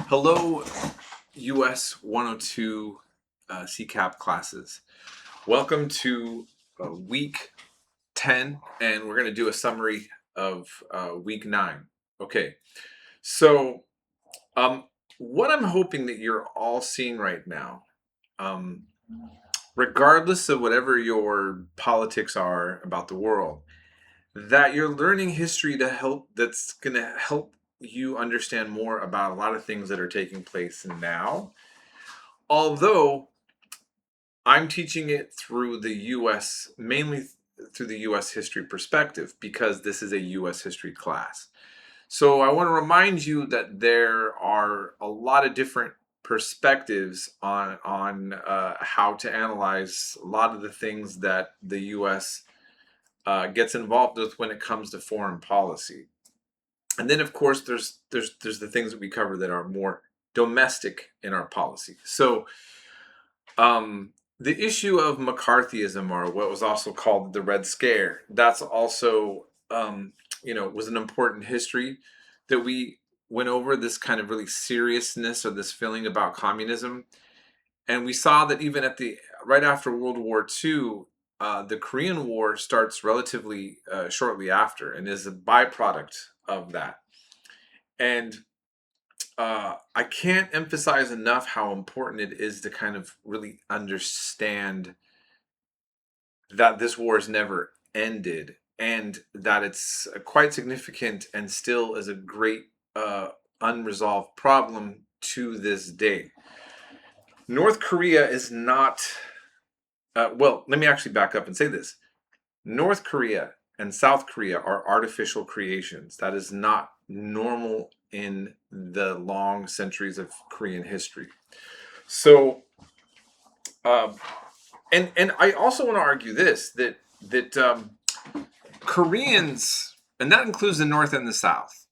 Hello, US 102 CCAP classes. Welcome to week 10, and we're going to do a summary of week 9. Okay, so um, what I'm hoping that you're all seeing right now, um, regardless of whatever your politics are about the world, that you're learning history that's going to help you understand more about a lot of things that are taking place now. Although I'm teaching it through the US, mainly through the US history perspective, because this is a US history class. So I want to remind you that there are a lot of different perspectives on how to analyze a lot of the things that the US gets involved with when it comes to foreign policy. And then, of course, there's the things that we cover that are more domestic in our policy. So the issue of McCarthyism, or what was also called the Red Scare, that's also, was an important history that we went over, this kind of really seriousness or this feeling about communism. And we saw that even right after World War II, the Korean War starts relatively shortly after and is a byproduct of that. And I can't emphasize enough how important it is to kind of really understand that this war has never ended and that it's quite significant and still is a great unresolved problem to this day. North Korea is not, well, let me actually back up and say this. North Korea and South Korea are artificial creations. That is not normal in the long centuries of Korean history. So, uh, and I also want to argue this that Koreans, and that includes the North and the South,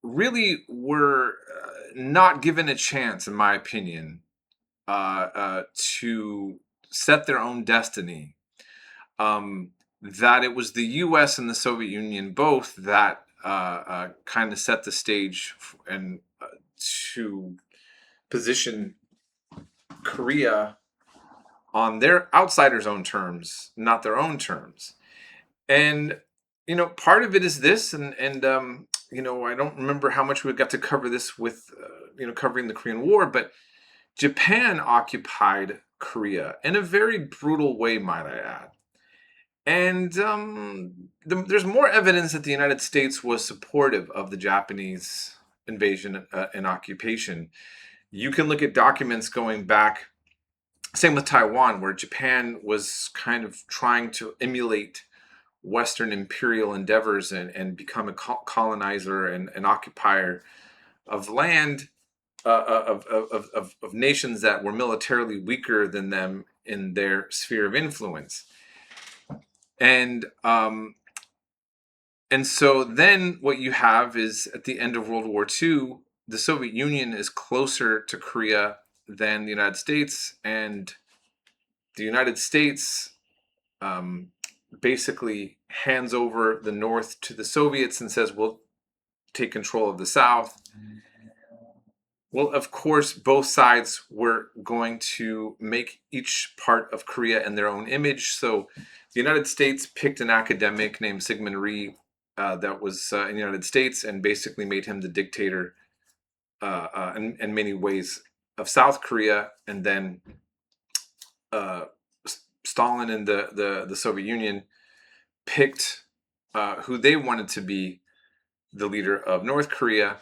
really were not given a chance, in my opinion, to set their own destiny. That it was the U.S. and the Soviet Union both that kind of set the stage and to position Korea on their outsiders' own terms, not their own terms. And part of it is this, and I don't remember how much we got to cover this with covering the Korean War, but Japan occupied Korea in a very brutal way, might I add. And there's more evidence that the United States was supportive of the Japanese invasion and occupation. You can look at documents going back, same with Taiwan, where Japan was kind of trying to emulate Western imperial endeavors and become a colonizer and an occupier of land of nations that were militarily weaker than them in their sphere of influence. And so then what you have is at the end of World War II, the Soviet Union is closer to Korea than the United States, and the United States basically hands over the North to the Soviets and says, we'll take control of the South. Well, of course, both sides were going to make each part of Korea in their own image. So the United States picked an academic named Syngman Rhee that was in the United States and basically made him the dictator in many ways of South Korea. And then Stalin and the Soviet Union picked who they wanted to be the leader of North Korea.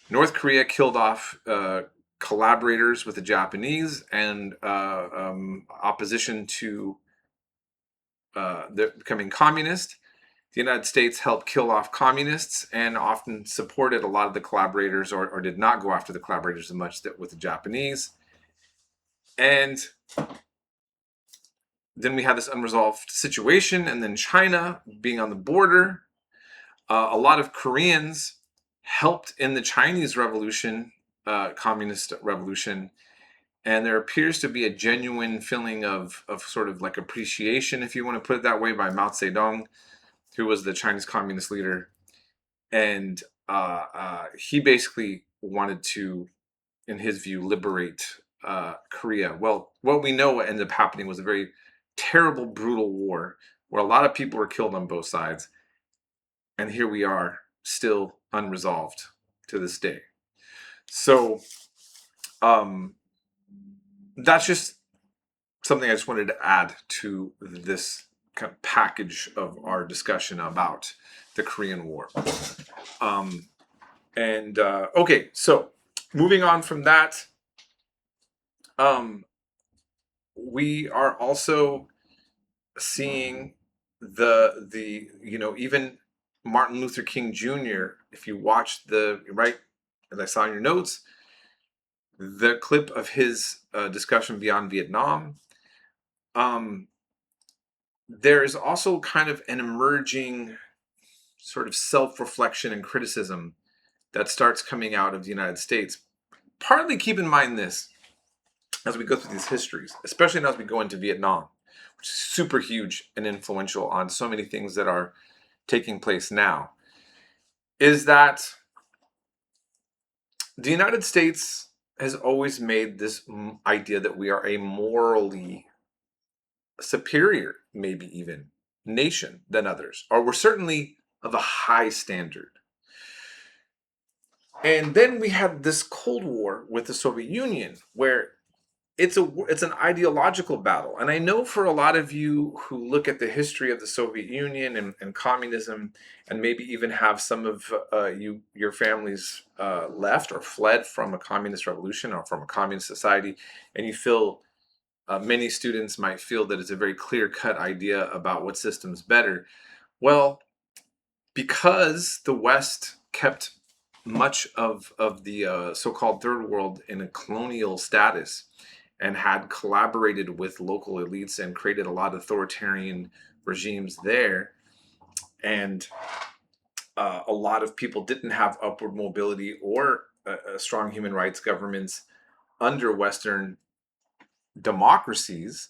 North Korea killed off collaborators with the Japanese and opposition to becoming communist. The United States helped kill off communists and often supported a lot of the collaborators or did not go after the collaborators as much with the Japanese. And then we had this unresolved situation, and then China being on the border. A lot of Koreans helped in the Chinese Revolution, communist revolution, and there appears to be a genuine feeling of sort of like appreciation, if you want to put it that way, by Mao Zedong, who was the Chinese communist leader, and he basically wanted to, in his view, liberate Korea. Well, what we know what ended up happening was a very terrible, brutal war where a lot of people were killed on both sides. And here we are, still unresolved to this day. So um, that's just something I just wanted to add to this kind of package of our discussion about the Korean War. Okay, so moving on from that, we are also seeing even Martin Luther King Jr. If you watch as I saw in your notes, the clip of his discussion beyond Vietnam, there is also kind of an emerging sort of self-reflection and criticism that starts coming out of the United States. Partly keep in mind this as we go through these histories, especially as we go into Vietnam, which is super huge and influential on so many things that are taking place now, is that the United States has always made this idea that we are a morally superior, maybe even, nation than others, or we're certainly of a high standard. And then we had this Cold War with the Soviet Union, where it's an ideological battle. And I know for a lot of you who look at the history of the Soviet Union and communism, and maybe even have some of your families left or fled from a communist revolution or from a communist society, and you feel many students might feel that it's a very clear-cut idea about what system's better. Well, because the West kept much of the so-called third world in a colonial status and had collaborated with local elites and created a lot of authoritarian regimes there, and a lot of people didn't have upward mobility or strong human rights governments under Western democracies,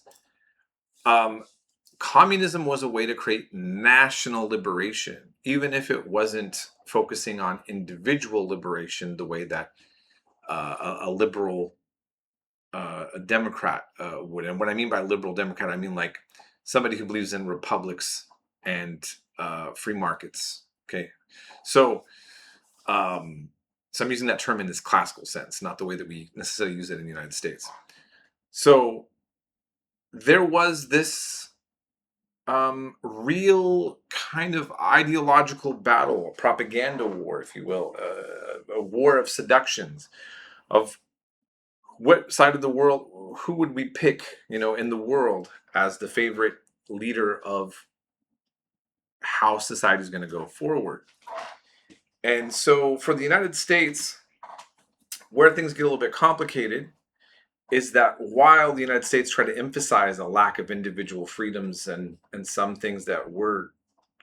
communism was a way to create national liberation, even if it wasn't focusing on individual liberation the way that a liberal a Democrat would. And what I mean by liberal Democrat, I mean like somebody who believes in republics and free markets. Okay, so so I'm using that term in this classical sense, not the way that we necessarily use it in the United States. So there was this real kind of ideological battle, a propaganda war, if you will, a war of seductions, of what side of the world, who would we pick, in the world as the favorite leader of how society is going to go forward. And so for the United States, where things get a little bit complicated is that while the United States tried to emphasize a lack of individual freedoms and some things that were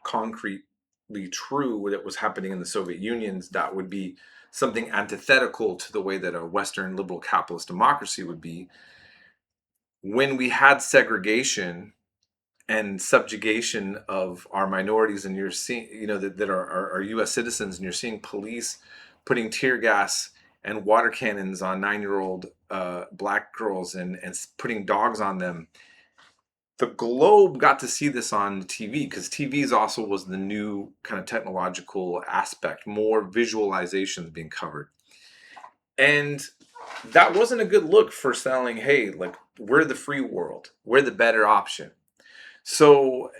concretely true that was happening in the Soviet Union, that would be something antithetical to the way that a Western liberal capitalist democracy would be. When we had segregation and subjugation of our minorities, and you're seeing, that are U.S. citizens, and you're seeing police putting tear gas and water cannons on 9-year-old black girls and putting dogs on them. The globe got to see this on TV because TV's also was the new kind of technological aspect, more visualizations being covered. And that wasn't a good look for selling, hey, like, we're the free world, we're the better option. So,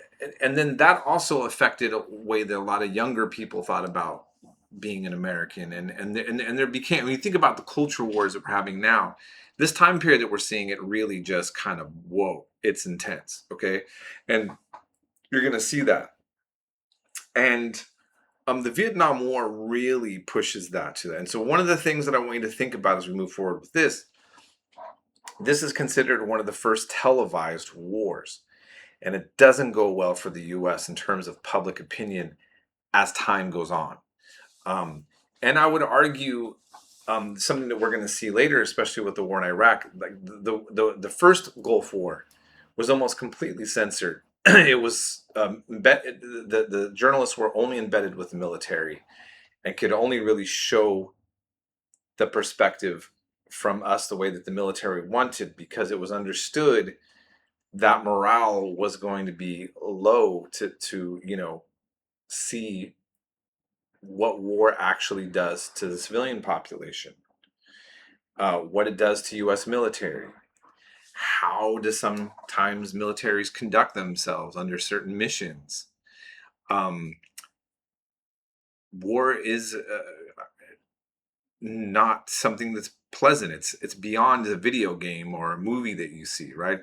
and then that also affected a way that a lot of younger people thought about being an American, and there became, when you think about the culture wars that we're having now, this time period that we're seeing, it really just kind of, whoa, it's intense, okay? And you're gonna see that. And the Vietnam War really pushes that to that. And so one of the things that I want you to think about as we move forward with this is considered one of the first televised wars. And it doesn't go well for the US in terms of public opinion as time goes on. And I would argue something that we're going to see later, especially with the war in Iraq, like the first Gulf War was almost completely censored. It was the journalists were only embedded with the military and could only really show the perspective from us the way that the military wanted, because it was understood that morale was going to be low to see what war actually does to the civilian population, what it does to U.S. military. How do sometimes militaries conduct themselves under certain missions? Um, War is not something that's pleasant. It's beyond a video game or a movie that you see, right?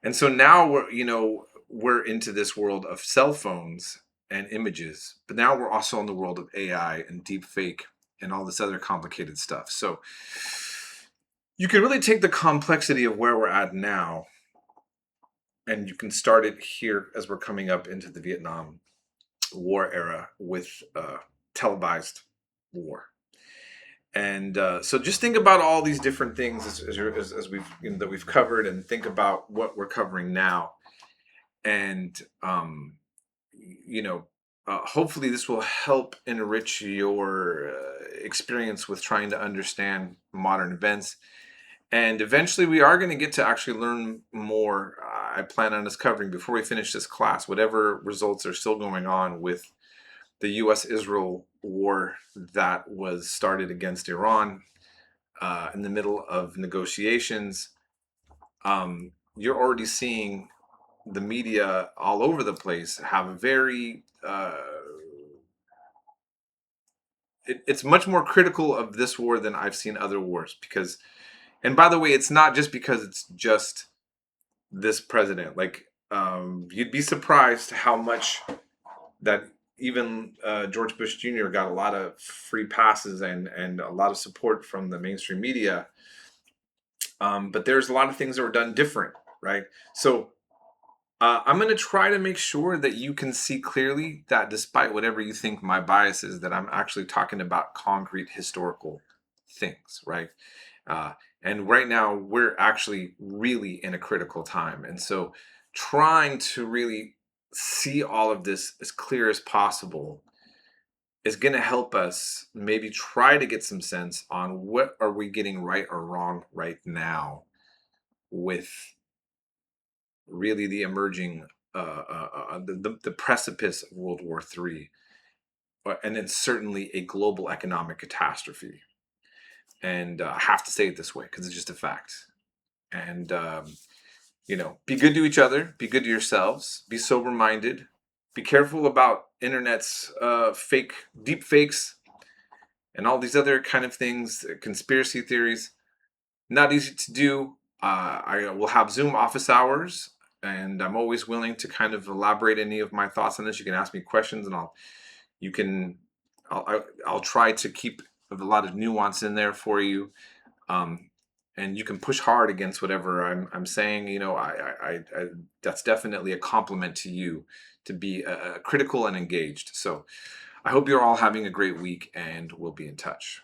And so now we're into this world of cell phones and images, but now we're also in the world of AI and deep fake and all this other complicated stuff. So you can really take the complexity of where we're at now, and you can start it here as we're coming up into the Vietnam War era with televised war. And so just think about all these different things as we've that we've covered, and think about what we're covering now. And hopefully this will help enrich your experience with trying to understand modern events. And eventually we are going to get to actually learn more. I plan on us covering, before we finish this class, whatever results are still going on with the U.S.-Israel war that was started against Iran in the middle of negotiations. You're already seeing the media all over the place have a very it's much more critical of this war than I've seen other wars. Because, and by the way, it's not just because it's just this president. Like, you'd be surprised how much that even George Bush Jr. got a lot of free passes and a lot of support from the mainstream media. But there's a lot of things that were done different, right? So I'm going to try to make sure that you can see clearly that despite whatever you think my bias is, that I'm actually talking about concrete historical things, right? And right now we're actually really in a critical time. And so trying to really see all of this as clear as possible is going to help us maybe try to get some sense on what are we getting right or wrong right now with really the emerging the precipice of World War III, and then certainly a global economic catastrophe. And I have to say it this way because it's just a fact. And be good to each other, be good to yourselves, be sober minded, be careful about internet's fake deep fakes and all these other kind of things, conspiracy theories. Not easy to do. I will have Zoom office hours, and I'm always willing to kind of elaborate any of my thoughts on this. You can ask me questions, and I'll try to keep a lot of nuance in there for you, and you can push hard against whatever I'm saying. I that's definitely a compliment to you to be critical and engaged. So I hope you're all having a great week, and we'll be in touch.